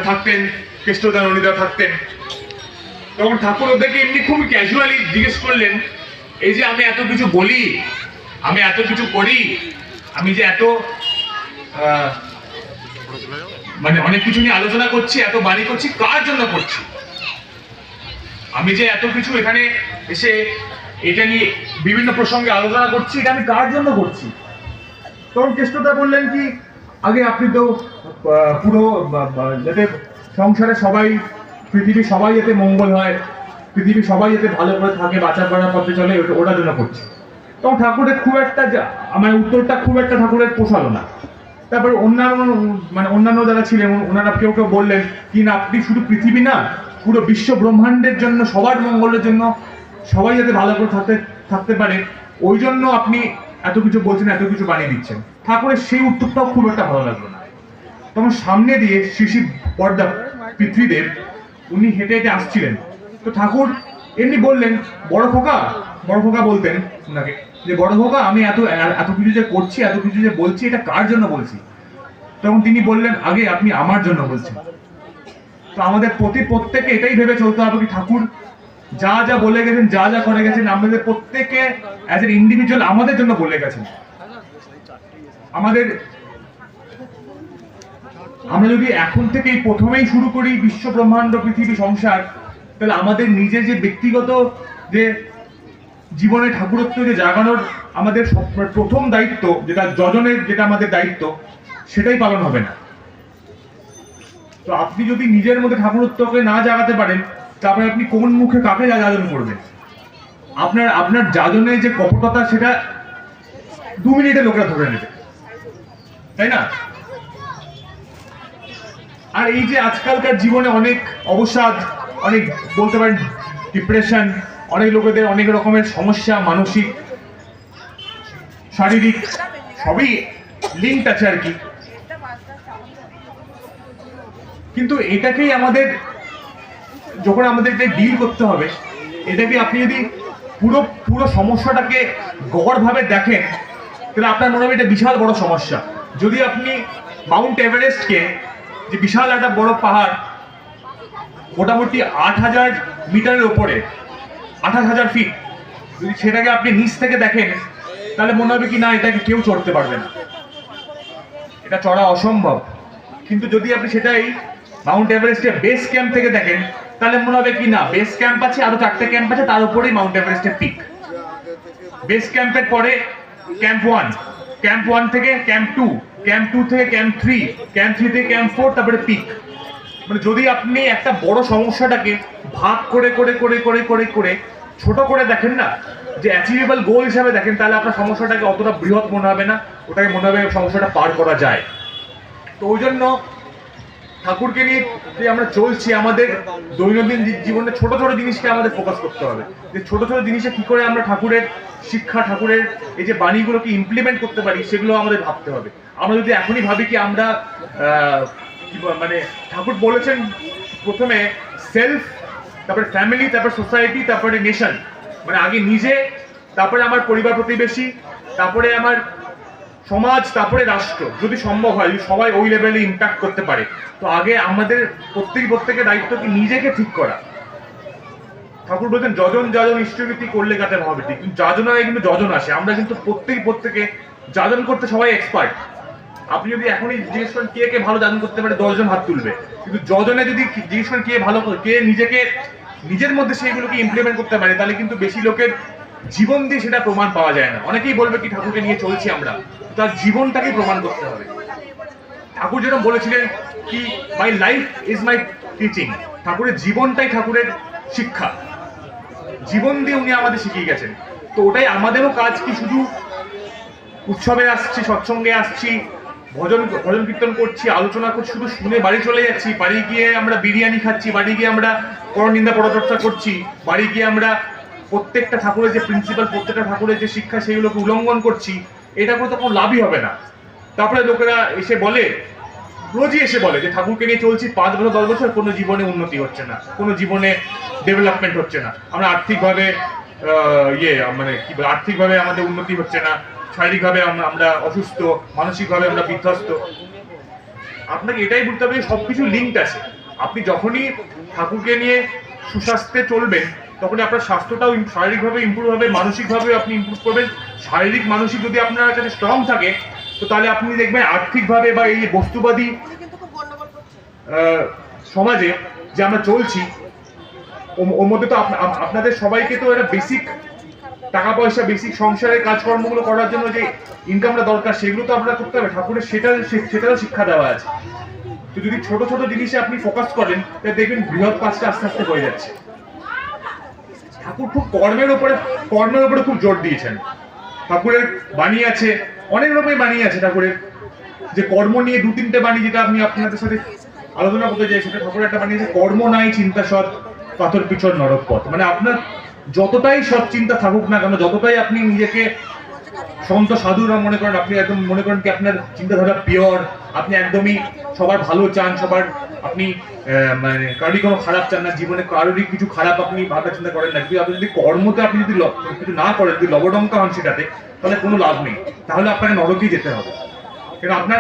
থাকতেন, কেষ্টদা ননিদা থাকতেন। তখন ঠাকুর ওদেরকে এমনি খুব ক্যাজুয়ালি জিজ্ঞেস করলেন, এই যে আমি এত কিছু বলি, আমি এত কিছু করি, আমি যে এত মানে অনেক কিছু নিয়ে আলোচনা করছি, এত বাণী করছি, কার জন্য করছি? আমি যে এত কিছু এখানে এসে এটা নিয়ে বিভিন্ন প্রসঙ্গে আলোচনা করছি, এটা আমি কার জন্য করছি? তখন কেষ্টদা বললেন কি, আগে আপনি তো পুরো যাতে সংসারে সবাই, পৃথিবীর সবাই যাতে মঙ্গল হয়, পৃথিবীর সবাই যাতে ভালো করে থাকে, বাঁচা করার পথে চলে, ওটার জন্য করছি। তখন ঠাকুরের খুব একটা আমার উত্তরটা খুব একটা ঠাকুরের পোষালো না। তারপর অন্যান্য যারা ছিলেন ওনারা কেউ কেউ বললেন কি না, আপনি শুধু পৃথিবী না, পুরো বিশ্ব ব্রহ্মাণ্ডের জন্য, সবার মঙ্গলের জন্য, সবাই যাতে ভালো করে থাকতে পারে, ওই জন্য আপনি এত কিছু বলছেন, এত কিছু বানিয়ে দিচ্ছেন। ঠাকুরের সেই উত্তরটাও খুব একটা ভালো লাগলো না। তখন সামনে দিয়ে শ্রী পর্দা পৃথ্বীদেব উনি হেঁটে হেঁটে আসছিলেন। তো ঠাকুর এমনি বললেন, বড় খোকা বলতেন ওনাকে, যে বড় খোকা, আমি এত কিছু যে করছি, এত কিছু যে বলছি, এটা কার জন্য বলছি? তখন তিনি বললেন, আগে আপনি আমার জন্য বলছেন। তো আমাদের প্রত্যেকে এটাই ভেবে চলতে হবে কি, ঠাকুর যা যা বলে গেছেন, যা যা করে গেছেন, আমাদের প্রত্যেকে অ্যাজ এন ইন্ডিভিজুয়াল আমাদের জন্য বলে গেছেন। আমরা যদি এখন থেকেই প্রথমেই শুরু করি বিশ্ব ব্রহ্মাণ্ড পৃথিবী সংসার, তাহলে আমাদের নিজের যে ব্যক্তিগত যে জীবনে ঠাকুরত্ব যে জাগানোর আমাদের প্রথম দায়িত্ব, যেটা যজনের, যেটা আমাদের দায়িত্ব, সেটাই পালন হবে না। তো আপনি যদি নিজের মধ্যে ঠাকুরত্বকে না জাগাতে পারেন, তারপরে আপনি কোন মুখে কাকে যাজন করবেন? আপনার যাজনের যে কপটতা, সেটা 2 মিনিটে লোকেরা ধরে নেবে, তাই না? আর এই যে আজকালকার জীবনে অনেক অবসাদ, অনেক বলতে পারেন ডিপ্রেশন, অনেক লোকেদের অনেক রকমের সমস্যা, মানসিক, শারীরিক, সবই লিঙ্ক আছে আর কি। কিন্তু এটাকেই আমাদের, যখন আমাদেরকে ডিল করতে হবে, এটাকে আপনি যদি পুরো সমস্যাটাকে গড়ভাবে দেখেন, তাহলে আপনার মনে হবে এটা বিশাল বড় সমস্যা। যদি আপনি মাউন্ট এভারেস্টকে, যে বিশাল একটা বড় পাহাড়, মোটামুটি 8,000 মিটারের ওপরে, 28,000 ফিট, যদি সেটাকে আপনি নিচ থেকে দেখেন, তাহলে মনে হবে কি না, এটাকে কেউ চড়তে পারবে না, এটা চড়া অসম্ভব। কিন্তু যদি আপনি সেটাই মাউন্ট এভারেস্টের বেস ক্যাম্প থেকে দেখেন, তাহলে মনে হবে কি না, বেস ক্যাম্প আছে, আরো 4টে ক্যাম্প আছে, তার উপরেই মাউন্ট এভারেস্টের পিক। বেস ক্যাম্পের পরে ক্যাম্প 1, ক্যাম্প 1 থেকে ক্যাম্প 2, ক্যাম্প 2 থেকে ক্যাম্প 3, ক্যাম্প 3 থেকে ক্যাম্প 4, তারপরে পিক। মানে যদি আপনি একটা বড় সমস্যাটাকে ভাগ করে করে করে করে করে করে ছোট করে দেখেন না, যে অ্যাচিভেবল গোল হিসাবে দেখেন, তাহলে আপনার সমস্যাটাকে অতটা বৃহৎ মনে হবে না, ওটাকে মনে হবে সমস্যাটা পার করা যায়। তো ওই জন্য ঠাকুরকে নিয়ে যে আমরা চলছি, আমাদের দৈনন্দিন জীবনে ছোট ছোট জিনিসকে আমাদের ফোকাস করতে হবে, যে ছোট ছোট জিনিসে কি করে আমরা ঠাকুরের শিক্ষা, ঠাকুরের এই যে বাণীগুলোকে ইমপ্লিমেন্ট করতে পারি, সেগুলো আমাদের ভাবতে হবে। আমরা যদি এখনই ভাবি কি আমরা মানে ঠাকুর বলেছেন প্রথমে সেলফ, তারপরে ফ্যামিলি, তারপর সোসাইটি, তারপরে নেশন, মানে আগে নিজে, তারপরে আমার পরিবার প্রতিবেশী, তারপরে আমার সমাজ, তারপরে রাষ্ট্র, যদি সম্ভব হয়, যদি সবাই ওই লেভেলে ইম্প্যাক্ট করতে পারে। তো আগে আমাদের প্রত্যেকের দায়িত্ব কি নিজেকে ঠিক করা। ঠাকুর বলছেন যজন যাজন ইষ্টভীতি করলে কাটে মহাবীতি, কিন্তু যাজনায় কিন্তু যজন আসে। আমরা কিন্তু প্রত্যেকে যাজন করতে সবাই এক্সপার্ট। আপনি যদি এখনই জিজ্ঞেস করেন কে কে ভালো যাজন করতে পারে, 10 জন হাত তুলবে। কিন্তু যজনে যদি জিজ্ঞেস করেন কে ভালো, কে নিজেকে নিজের মধ্যে সেইগুলোকে ইমপ্লিমেন্ট করতে পারে, তাহলে কিন্তু বেশি লোকের জীবন দিয়ে সেটা প্রমাণ পাওয়া যায় না। অনেকেই বলবে কি ঠাকুরকে নিয়ে চলছি আমরা, তার জীবনটাকে প্রমাণ করতে হবে। ঠাকুর যেরকম বলেছিলেন কি, my life is my teaching, ঠাকুরের জীবনটাই ঠাকুরের শিক্ষা, জীবন দিয়ে উনি আমাদের শিখিয়ে গেছেন। তো ওটাই আমাদেরও কাজ কি, শুধু উৎসবে আসছি, সৎসঙ্গে আসছি, ভজন কীর্তন করছি, আলোচনা করছি, শুধু শুনে বাড়ি চলে যাচ্ছি, বাড়ি গিয়ে আমরা বিরিয়ানি খাচ্ছি, বাড়ি গিয়ে আমরা পরনিন্দা পরচর্চা করছি, বাড়ি গিয়ে আমরা প্রত্যেকটা ঠাকুরের যে প্রিন্সিপাল, প্রত্যেকটা ঠাকুরের যে শিক্ষা, সেইগুলোকে উল্লঙ্ঘন করছি, এটা করে তো কোনো লাভই হবে না। তারপরে লোকেরা এসে বলে, রোজই এসে বলে যে ঠাকুরকে নিয়ে চলছি 5 বছর 10 বছর, কোনো জীবনে উন্নতি হচ্ছে না, কোনো জীবনে ডেভেলপমেন্ট হচ্ছে না, আমরা আর্থিকভাবে মানে কি বলে, আর্থিকভাবে আমাদের উন্নতি হচ্ছে না, শারীরিকভাবে আমরা অসুস্থ, মানসিকভাবে আমরা বিধ্বস্ত। আপনাকে এটাই বুঝতে হবে সবকিছু লিঙ্কড আছে। আপনি যখনই ঠাকুরকে নিয়ে সুস্বাস্থ্যে চলবেন তখনই আপনার স্বাস্থ্যটাও শারীরিকভাবে ইমপ্রুভ হবে, মানসিকভাবে আপনি ইমপ্রুভ করবেন। শারীরিক মানসিক যদি আপনার কাছে স্ট্রং থাকে তো তাহলে আপনি দেখবেন আর্থিকভাবে বা এই বস্তুবাদী সমাজে যে আমরা চলছি ওর মধ্যে তো আপনাদের সবাইকে তো একটা বেসিক টাকা পয়সা, বেসিক সংসারের কাজকর্মগুলো করার জন্য যে ইনকামটা দরকার সেগুলো তো আপনারা করতে হবে। ঠাকুরের সেটারও শিক্ষা দেওয়া আছে। তো যদি ছোট ছোট জিনিসে আপনি ফোকাস করেন তাহলে দেখবেন বৃহৎ কাজটা আস্তে আস্তে হয়ে যাচ্ছে। ঠাকুর খুব কর্মের উপরে খুব জোর দিয়েছেন। ঠাকুরের বাণী আছে, অনেক রকমের বাণী আছে ঠাকুরের, যে কর্ম নিয়ে 2-3টে বাণী যেটা আমি আপনাদের সাথে আলোচনা করতে চাই। সেটা ঠাকুরের একটা বাণী আছে, কর্ম নাই চিন্তা সৎ পাথর পিছর নরক পথ। মানে আপনার যতটাই সৎ চিন্তা থাকুক না কেন, যতটাই আপনি নিজেকে সন্ত সাধুরা মনে করেন, আপনি একদম মনে করেন কি আপনার চিন্তাধারা পিওর, আপনি একদমই সবার ভালো চান, সবার আপনি মানে কারোরই কোনো খারাপ চান না, জীবনে কারোরই কিছু খারাপ আপনি ভাবনা চিন্তা করেন না, কিন্তু আপনি যদি কর্মতে আপনি যদি কিছু না করেন, যদি লবডঙ্কা হন সেটাতে, তাহলে কোনো লাভ নেই। তাহলে আপনাকে নরকেই যেতে হবে। কারণ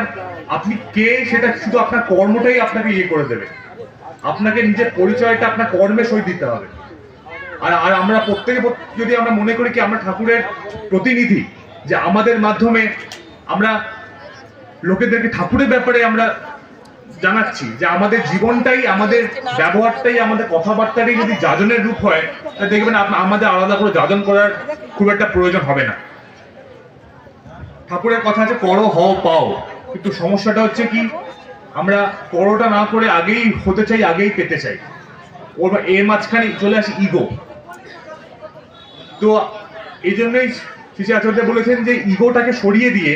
আপনি কে সেটা শুধু আপনার কর্মটাই আপনাকে ইয়ে করে দেবে। আপনাকে নিজের পরিচয়টা আপনার কর্মের সহিত দিতে হবে। আর আমরা প্রত্যেকে যদি আমরা মনে করি কি আমরা ঠাকুরের প্রতিনিধি, যে আমাদের মাধ্যমে আমরা লোকেদেরকে ঠাকুরের ব্যাপারে আমরা জানাচ্ছি, যে আমাদের জীবনটাই, আমাদের ব্যবহারটাই, আমাদের কথাবার্তাটাই যদি যাজনের রূপ হয়, তাহলে দেখবেন আমাদের আলাদা করে যাজন করার খুব একটা প্রয়োজন হবে না। ঠাকুরের কথা আছে করো হও পাও, কিন্তু সমস্যাটা হচ্ছে কি আমরা করোটা না করে আগেই হতে চাই, আগেই পেতে চাই। ওর এর মাঝখানে চলে আসে ইগো। তো এই জন্যই শ্রী আচার্য বলেছেন যে ইগোটাকে সরিয়ে দিয়ে,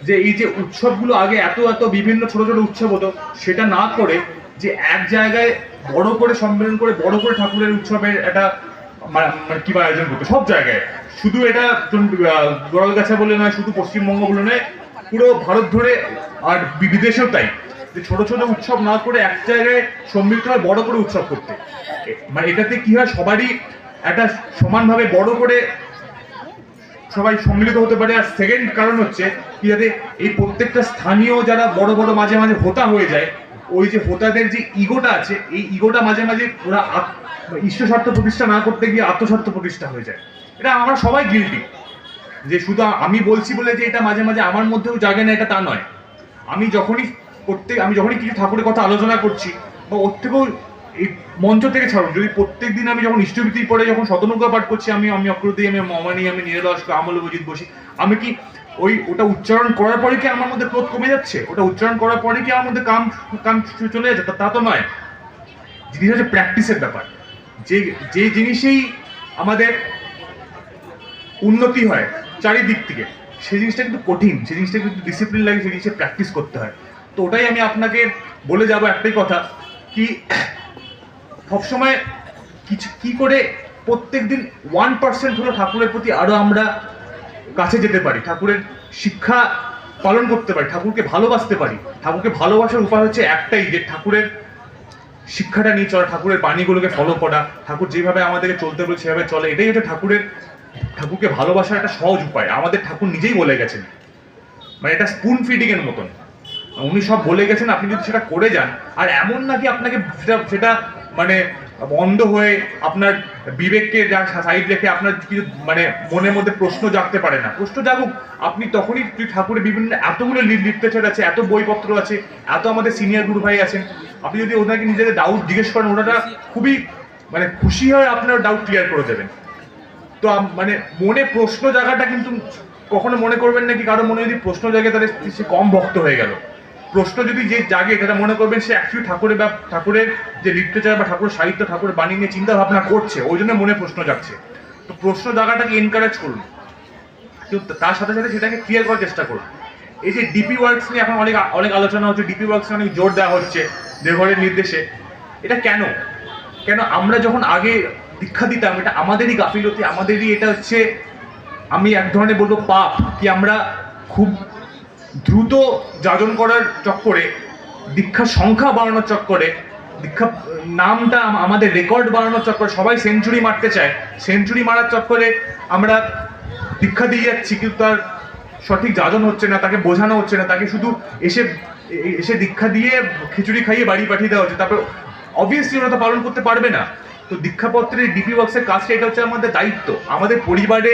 যে এই যে উৎসবগুলো আগে এত এত বিভিন্ন ছোট ছোট উৎসব হতো, সেটা না করে যে এক জায়গায় বড় করে সম্মেলন করে বড় করে ঠাকুরের উৎসবের একটা মানে কি আয়োজন করতো সব জায়গায়। শুধু এটা গোড়ালগাছা বলে নয়, শুধু পশ্চিমবঙ্গ বলে নয়, পুরো ভারত ধরে, আর বিদেশেও তাই, যে ছোট ছোট উৎসব না করে এক জায়গায় সম্মিলিত হয় বড় করে উৎসব করতে। মানে এটাতে কি হয়, সবারই একটা সমানভাবে বড় করে সবাই সম্মিলিত হতে পারে। আর সেকেন্ড কারণ হচ্ছে কি, যাতে এই প্রত্যেকটা স্থানীয় যারা বড় বড় মাঝে মাঝে হোতা হয়ে যায়, ওই যে হোতাদের যে ইগোটা আছে, এই ইগোটা মাঝে মাঝে ওরা ঈশ্বর স্বার্থ প্রতিষ্ঠা না করতে গিয়ে আত্মস্বার্থ প্রতিষ্ঠা হয়ে যায়। এটা আমরা সবাই গিল্টি, যে শুধু আমি বলছি বলে যে এটা মাঝে মাঝে আমার মধ্যেও জাগে না, এটা তা নয়। আমি যখনই কিছু ঠাকুরের কথা আলোচনা করছি, বা ওর থেকেও এই মঞ্চ থেকে ছাড়ুন, যদি প্রত্যেক দিন আমি যখন ইষ্টভীতি পড়ে যখন শতনৌকা পাঠ করছি, আমি অক্রতি, আমি মমানি, আমি নিরলস্ক, আমল অজিত বসি, আমি কি ওটা উচ্চারণ করার পরে কি আমার মধ্যে ক্রোধ কমে যাচ্ছে? ওটা উচ্চারণ করার পরে কি আমার মধ্যে কাম চলে যাচ্ছে? তা তো নয়। জিনিস হচ্ছে প্র্যাকটিসের ব্যাপার। যে জিনিসেই আমাদের উন্নতি হয় চারিদিক থেকে, সেই জিনিসটা কিন্তু কঠিন, সেই জিনিসটা কিন্তু ডিসিপ্লিন লাগে, সেই জিনিসটা প্র্যাকটিস করতে হয়। তো ওটাই আমি আপনাকে বলে যাব একটাই কথা, কি সবসময় কি করে প্রত্যেক দিন 1% হলো ঠাকুরের প্রতি আরো আমরা কাছে যেতে পারি, ঠাকুরের শিক্ষা পালন করতে পারি, ঠাকুরকে ভালোবাসতে পারি। ঠাকুরকে ভালোবাসার উপায় হচ্ছে একটাই, যে ঠাকুরের শিক্ষাটা নিয়ে চলা, ঠাকুরের বাণীগুলোকে ফলো করা, ঠাকুর যেভাবে আমাদেরকে চলতে বলে সেভাবে চলে। এটাই হচ্ছে ঠাকুরকে ভালোবাসার একটা সহজ উপায়। আমাদের ঠাকুর নিজেই বলে গেছেন, মানে এটা স্পুন ফিডিং এর মতন, উনি সব বলে গেছেন। আপনি যদি সেটা করে যান, আর এমন নাকি আপনাকে সেটা মানে বন্ধ হয়ে আপনার বিবেককে সাইড রেখে আপনার কিছু মানে মনের মধ্যে প্রশ্ন জাগতে পারে না, প্রশ্ন জাগুক। আপনি তখনই ঠাকুরের বিভিন্ন এতগুলো লিটারেচার আছে, এত বইপত্র আছে, এত আমাদের সিনিয়র গুরু ভাই আছেন, আপনি যদি ওনাকে নিজেদের ডাউট জিজ্ঞেস করেন, ওনারা খুবই মানে খুশি হয়ে আপনার ডাউট ক্লিয়ার করে দেবেন। তো মানে মনে প্রশ্ন জায়গাটা কিন্তু কখনো মনে করবেন না কি কারো মনে যদি প্রশ্ন জাগে তাহলে সে কম ভক্ত হয়ে গেল। প্রশ্ন যদি যে জাগে সেটা মনে করবেন সে অ্যাকচুয়ালি ঠাকুরের যে লিটারেচার বা ঠাকুরের সাহিত্য, ঠাকুরের বাণী নিয়ে চিন্তা ভাবনা করছে, ওই জন্য মনে প্রশ্ন জাগছে। তো প্রশ্ন জায়গাটাকে এনকারেজ করুন, কিন্তু তার সাথে সাথে সেটাকে ক্লিয়ার করার চেষ্টা করুন। এই যে ডিপি ওয়ার্কস নিয়ে এখন অনেক আলোচনা হচ্ছে, ডিপি ওয়ার্কস অনেক জোর দেওয়া হচ্ছে দেওঘরের নির্দেশে। এটা কেন আমরা যখন আগে দীক্ষা দিতাম, এটা আমাদেরই গাফিলতি, আমাদেরই এটা হচ্ছে, আমি এক ধরনের বলবো পাপ, কি আমরা খুব দ্রুত যাজন করার চক্করে, দীক্ষার সংখ্যা বাড়ানোর চক্করে, দীক্ষা নামটা আমাদের রেকর্ড বাড়ানোর চক্করে সবাই সেঞ্চুরি মারতে চায়। সেঞ্চুরি মারার চক্করে আমরা দীক্ষা দিয়ে যাচ্ছি, কিন্তু তার সঠিক যাজন হচ্ছে না, তাকে বোঝানো হচ্ছে না, তাকে শুধু এসে এসে দীক্ষা দিয়ে খিচুড়ি খাইয়ে বাড়ি পাঠিয়ে দেওয়া হচ্ছে, তারপর অবভিয়াসলি ওরা তো পালন করতে পারবে না। তো দীক্ষাপত্রের ডিপি ওয়ার্কসের কাজটা এটা হচ্ছে আমাদের দায়িত্ব। আমাদের পরিবারে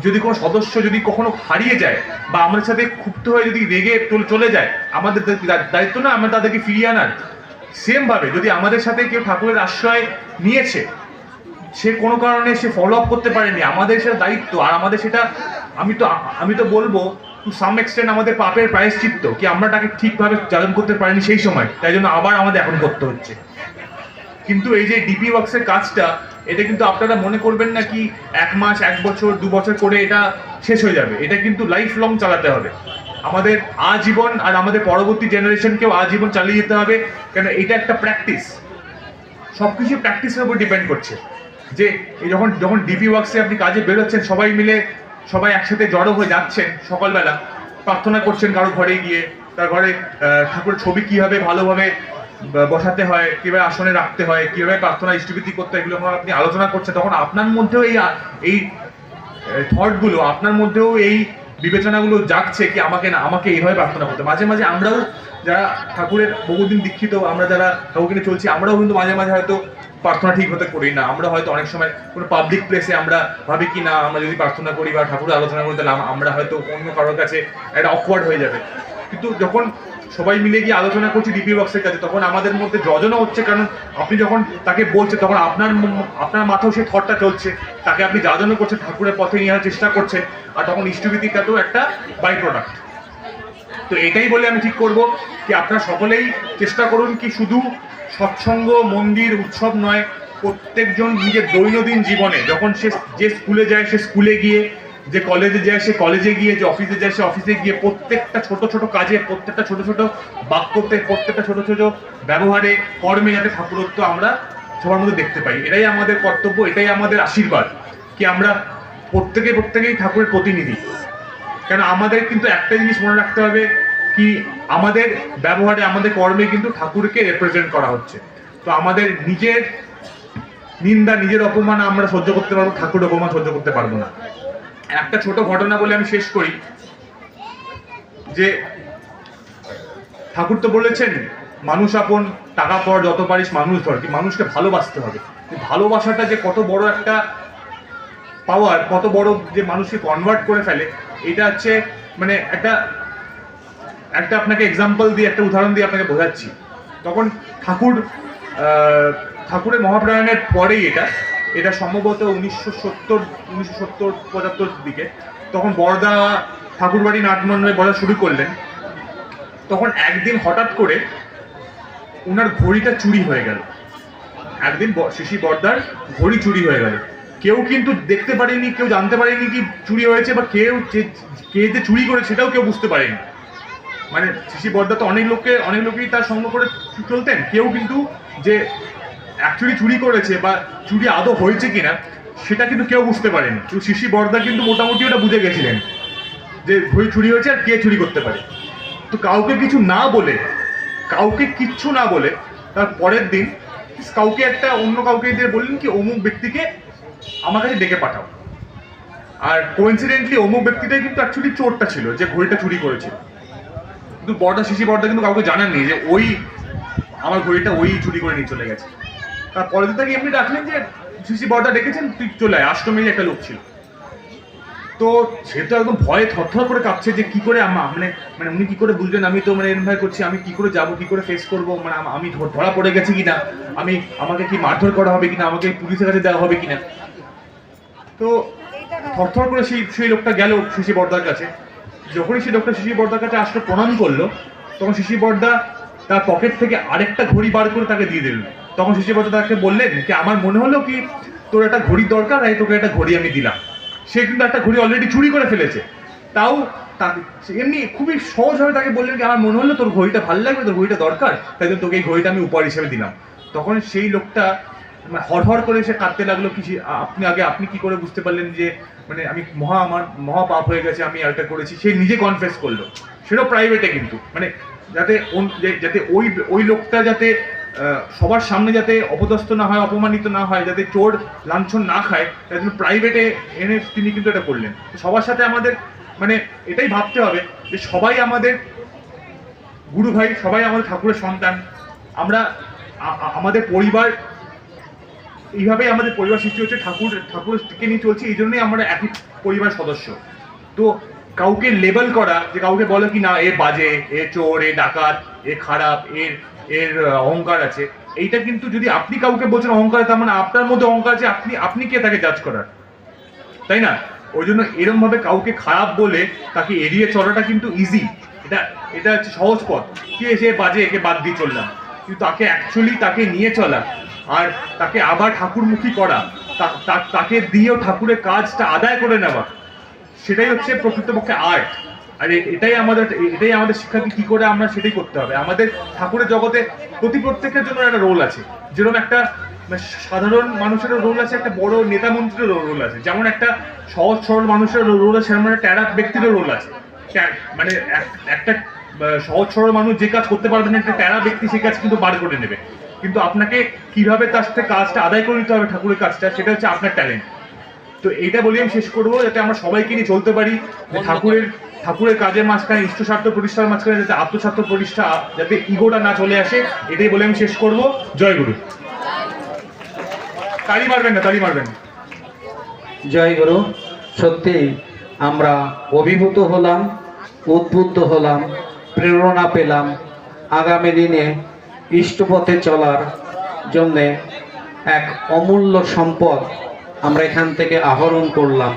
যদি কোনো সদস্য যদি কখনো হারিয়ে যায় বা আমাদের সাথে ক্ষুব্ধ হয়ে যদি রেগে চলে যায়, আমাদের দায়িত্ব না আমরা তাদেরকে ফিরিয়ে আনার। সেম ভাবে যদি আমাদের সাথে কেউ ঠাকুরের আশ্রয় নিয়েছে, সে কোনো কারণে সে ফলো আপ করতে পারেনি, আমাদের সেটা দায়িত্ব। আর আমাদের সেটা আমি তো বলবো টু সাম এক্সটেন্ট আমাদের পাপের প্রায়শ্চিত্ত, কি আমরা তাকে ঠিকভাবে চালন করতে পারিনি সেই সময়, তাই জন্য আবার আমাদের এখন করতে হচ্ছে। কিন্তু এই যে ডিপি ওয়ার্কসের কাজটা, এটা কিন্তু আপনারা মনে করবেন না কি 1 মাস 1 বছর 2 বছর করে এটা শেষ হয়ে যাবে। এটা কিন্তু লাইফ লং চালাতে হবে আমাদের, আজীবন। আর আমাদের পরবর্তী জেনারেশনকেও আজীবন চালিয়ে যেতে হবে, কেন এটা একটা প্র্যাকটিস। সবকিছু প্র্যাকটিসের উপর ডিপেন্ড করছে। যে যখন ডিপি ওয়ার্কসে আপনি কাজে বেরোচ্ছেন, সবাই মিলে সবাই একসাথে জড়ো হয়ে যাচ্ছেন, সকালবেলা প্রার্থনা করছেন কারো ঘরে গিয়ে, তার ঘরে ঠাকুরের ছবি কীভাবে ভালোভাবে বসাতে হয়, কীভাবে আসনে রাখতে হয়, কীভাবে প্রার্থনা ইষ্টভীতি করতে হয়, এগুলো আপনি আলোচনা করছেন, তখন আপনার মধ্যেও এই থটগুলো, আপনার মধ্যেও এই বিবেচনাগুলো জাগছে কি আমাকে এইভাবে প্রার্থনা করতে। মাঝে মাঝে আমরাও যারা ঠাকুরের বহুদিন দীক্ষিত, আমরা যারা ঠাকুরকে নিয়ে চলছি, আমরাও কিন্তু মাঝে মাঝে হয়তো প্রার্থনা ঠিক হতে করি না। আমরা হয়তো অনেক সময় কোনো পাবলিক প্লেসে আমরা ভাবি কি না, আমরা যদি প্রার্থনা করি বা ঠাকুরের আলোচনা করি তাহলে আমরা হয়তো অন্য কারোর কাছে একটা অকওয়ার্ড হয়ে যাবে। কিন্তু যখন সবাই মিলে গিয়ে আলোচনা করছি ডিপি বক্সের কাছে, তখন আমাদের মধ্যে যজনও হচ্ছে, কারণ আপনি যখন তাকে বলছেন তখন আপনার মাথাও সেই থটটা চলছে, তাকে আপনি যাজনও করছেন, ঠাকুরের পথে নিয়ে আসার চেষ্টা করছেন, আর তখন ইষ্টভীতিটাতেও একটা বাই প্রোডাক্ট। তো এটাই বলে আমি ঠিক করব কি আপনারা সকলেই চেষ্টা করুন কি শুধু সৎসঙ্গ মন্দির উৎসব নয়, প্রত্যেকজন নিজের দৈনন্দিন জীবনে যখন সে যে স্কুলে যায় সে স্কুলে গিয়ে, যে কলেজে যায় সে কলেজে গিয়ে, যে অফিসে যায় সে অফিসে গিয়ে, প্রত্যেকটা ছোট ছোট কাজে, প্রত্যেকটা ছোট ছোট বাক্যতে, প্রত্যেকটা ছোট ছোট ব্যবহারে, কর্মে যাতে ঠাকুরত্ব আমরা সবার মধ্যে দেখতে পাই। এটাই আমাদের কর্তব্য, এটাই আমাদের আশীর্বাদ কি আমরা প্রত্যেকেই ঠাকুরের প্রতিনিধি। কেন আমাদের কিন্তু একটা জিনিস মনে রাখতে হবে কি আমাদের ব্যবহারে, আমাদের কর্মে কিন্তু ঠাকুরকে রিপ্রেজেন্ট করা হচ্ছে। তো আমাদের নিজের নিন্দা, নিজের অপমান আমরা সহ্য করতে পারবো, ঠাকুরের অপমান সহ্য করতে পারবো না। একটা ছোট ঘটনা বলে আমি শেষ করি, যে ঠাকুর তো বলেছেন মানুষ আপন, টাকা পর যত পারিস মানুষ ধর, কি মানুষকে ভালোবাসতে হবে। ভালোবাসাটা যে কত বড় একটা পাওয়ার, কত বড় যে মানুষকে কনভার্ট করে ফেলে, এটা হচ্ছে মানে একটা আপনাকে এক্সাম্পল দিয়ে, একটা উদাহরণ দিয়ে আপনাকে বোঝাচ্ছি। তখন ঠাকুরের মহাপ্রয়াণের পরেই এটা সম্ভবত 1970-75 দিকে, তখন বড়দা ঠাকুরবাড়ি নাটমন্ডলে বলা শুরু করলেন। তখন একদিন হঠাৎ করে ওনার ঘড়িটা চুরি হয়ে গেল। একদিন শিশি বর্দার ঘড়ি চুরি হয়ে গেল। কেউ কিন্তু দেখতে পারেনি, কেউ জানতে পারেনি কি চুরি হয়েছে, বা কে যে চুরি করে সেটাও কেউ বুঝতে পারেনি। মানে শিশি বর্দা তো অনেক লোকেই তার সঙ্গ করে চলতেন, কেউ কিন্তু যে অ্যাকচুয়ালি চুরি করেছে বা চুরি আদৌ হয়েছে কিনা সেটা কিন্তু কেউ বুঝতে পারেনি। তো শিশি বর্দা কিন্তু মোটামুটি ওটা বুঝে গেছিলেন যে ঘড়ি চুরি হয়েছে আর কে চুরি করতে পারে। তো কাউকে কিচ্ছু না বলে তার পরের দিন অন্য কাউকে দিয়ে বললেন কি অমুক ব্যক্তিকে আমার কাছে ডেকে পাঠাও। আর কোইন্সিডেন্টলি অমুক ব্যক্তিটাই কিন্তু অ্যাকচুয়ালি চোরটা ছিল, যে ঘড়িটা চুরি করেছিল। কিন্তু শিশি বর্দা কিন্তু কাউকে জানাননি যে আমার ঘড়িটা চুরি করে নিয়ে চলে গেছে। তার পরের দিন তাকে এমনি ডাকলেন যে শিশি বর্দা ডেকেছেন, তুই চলে আয়। আষ্টমীর একটা লোক ছিল। তো সে তো একদম ভয়ে থরথর করে কাঁপছে যে কি করে মানে উনি কি করে বুঝলেন আমি তো এরকম ভাবে করছি, আমি কি করে যাবো, কি করে ফেস করবো, মানে আমি ধরা পড়ে গেছি কিনা, আমাকে কি মারধর করা হবে কিনা, আমাকে পুলিশের কাছে দেওয়া হবে কিনা। তো থরথর করে সেই লোকটা গেল শিশি বর্দার কাছে। যখনই সেই লোকটা শিশি বর্দার কাছে আসলে প্রণাম করলো, তখন শিশি বর্দা তার পকেট থেকে আরেকটা ঘড়ি বার করে তাকে দিয়ে দিলেন। তখন শিশি বর্দা তাকে বললেন যে আমার মনে হলো কি তোর একটা ঘড়ির দরকার, তাই তোকে একটা ঘড়ি আমি দিলাম। সে কিন্তু একটা ঘড়ি অলরেডি চুরি করে ফেলেছে, তাও তাকে এমনি খুবই সহজভাবে তাকে বললেন কি আমার মনে হলো তোর ঘড়িটা ভালো লাগবে, তোর ঘড়িটা দরকার, তাই জন্য তোকে এই ঘড়িটা আমি উপহার হিসেবে দিলাম। তখন সেই লোকটা হরহর করে সে কাঁদতে লাগলো কি আপনি কি করে বুঝতে পারলেন যে মানে আমার মহা পাপ হয়ে গেছে, আমি এটা করেছি। সে নিজে কনফেস করলো, সেটাও প্রাইভেটে, কিন্তু মানে যাতে ওই লোকটা যাতে সবার সামনে যাতে অপদস্থ না হয়, অপমানিত না হয়, যাতে চোর লাঞ্ছন না খায়, তার জন্য প্রাইভেটে এনে তিনি কিন্তু এটা করলেন। সবার সাথে আমাদের মানে এটাই ভাবতে হবে যে সবাই আমাদের গুরু ভাই সবাই আমাদের ঠাকুরের সন্তান। আমরা আমাদের পরিবার এইভাবেই আমাদের পরিবার সৃষ্টি হচ্ছে, ঠাকুরকে নিয়ে চলছি, এই জন্যই আমরা একই পরিবার সদস্য। তো কাউকে লেবেল করা, যে কাউকে বলে কি না এ বাজে, এ চোর, এ ডাকাত, এ খারাপ, এর অহংকার আছে, এইটা কিন্তু যদি আপনি কাউকে বলছেন অহংকার, তার মানে আপনার মধ্যে অহংকার আছে, আপনি কে তাকে জাজ করার, তাই না? ওই জন্য এরম ভাবে কাউকে খারাপ বলে তাকে এড়িয়ে চলাটা কিন্তু ইজি, এটা হচ্ছে সহজ পথ। কি এসে বাজে, একে বাদ দিয়ে চললাম, কিন্তু তাকে অ্যাকচুয়ালি তাকে নিয়ে চলা আর তাকে আবার ঠাকুরমুখী করা, তাকে দিয়েও ঠাকুরের কাজটা আদায় করে নেওয়া, সেটাই হচ্ছে প্রকৃতপক্ষে আর্ট। আর এটাই আমাদের শিক্ষাকে কি করে আমরা সেটাই করতে হবে। আমাদের ঠাকুরের জগতে প্রত্যেকের জন্য একটা রোল আছে, যেরকম একটা সাধারণ মানুষেরও রোল আছে, একটা বড় নেতা মন্ত্রীরও রোল আছে, যেমন একটা সহজ সরল মানুষের রোল আছে, সেরকম একটা ট্যারা ব্যক্তিরও রোল আছে। মানে একটা সহজ সরল মানুষ যে কাজ করতে পারবে না, একটা ট্যারা ব্যক্তি সেই কাজ কিন্তু বার করে নেবে। কিন্তু আপনাকে কিভাবে তার সাথে কাজটা আদায় করে নিতে হবে ঠাকুরের কাজটা, সেটা হচ্ছে আপনার ট্যালেন্ট। তো এইটা বলি আমি শেষ করবো, যাতে আমরা সবাইকে নিয়ে চলতে পারি, ঠাকুরের কাজের মাঝখানে, ইষ্ট স্বার্থ প্রতিষ্ঠার মাঝখানে যাতে আত্মস্বার্থ প্রতিষ্ঠা, যাতে ইগোটা না চলে আসে, এটাই বলে আমি শেষ করবো। জয় গুরু। তালি মারবেন না। জয় গুরু। সত্যি আমরা অভিভূত হলাম, উদ্বুদ্ধ হলাম, প্রেরণা পেলাম আগামী দিনে ইষ্টপথে চলার জন্যে। এক অমূল্য সম্পদ আমরা এখান থেকে আহরণ করলাম।